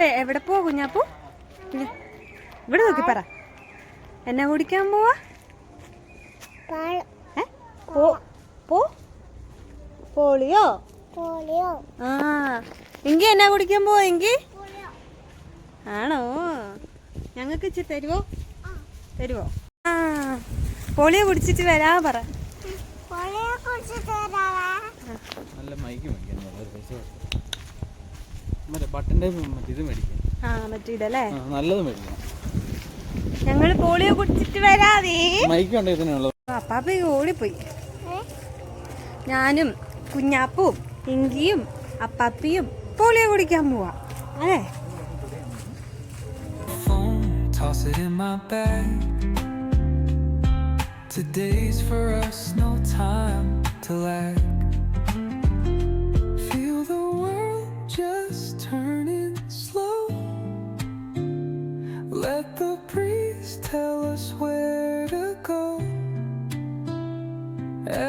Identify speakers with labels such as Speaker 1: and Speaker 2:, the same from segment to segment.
Speaker 1: എവിടെ പോവാ കുഞ്ഞാപ്പൂ? ഇവിടെ നോക്കി പറ. എന്നാ കുടിക്കാൻ പോവാ? പോളിയോ. ആ എങ്കി എന്നാ കുടിക്കാൻ പോവാ? എങ്കി ആണോ? ഞങ്ങൾക്ക് ഇച്ചിരി തരുവോ? ആ പോളിയോ കുടിച്ചിട്ട് വരാ പറ. ഞങ്ങള് പോളിയോ കുടിച്ചിട്ട് വരാതെ. അപ്പാപ്പ ഓടിപ്പോയി. ഞാനും കുഞ്ഞാപ്പും ഇങ്കിയും അപ്പാപ്പിയും പോളിയോ കുടിക്കാൻ പോവാ. അതെ. Today's for us, no time to lag. Feel the world just turning slow. Let the breeze tell us where to go.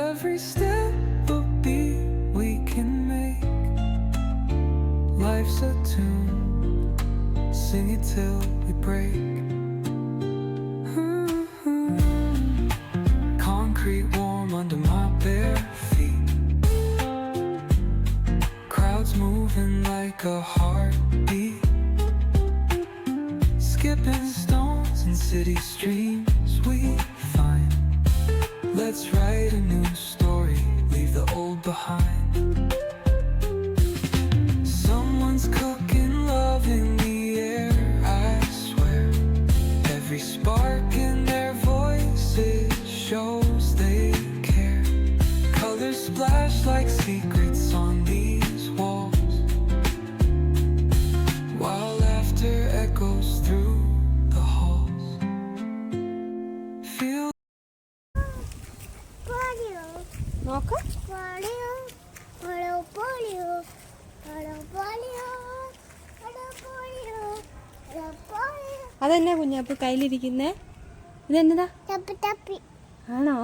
Speaker 1: Every step a beat we can make. Life's a tune, sing it till we break. Warm under my bare feet. Crowds moving like a heartbeat. Skipping stones in city streams we find. Let's write a new story, leave the old behind. Someone's cooking love in the air, I swear. Every spark in their voices shows splash like secrets on these walls, while laughter echoes through the halls. Feel polio. Noka polio, polio, polio, polio, polio, polio, polio. അതെന്നാ കുഞ്ഞാപ്പൂ കയ്യിലിരിക്കുന്നേ? ഇതെന്നതാ? തപ്പി. ആണോ?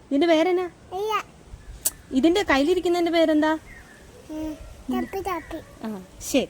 Speaker 1: ഇതിന്റെ പേരെന്നാ? ഇതിന്റെ കയ്യിലിരിക്കുന്നതിന്റെ പേരെന്താ? ശരി.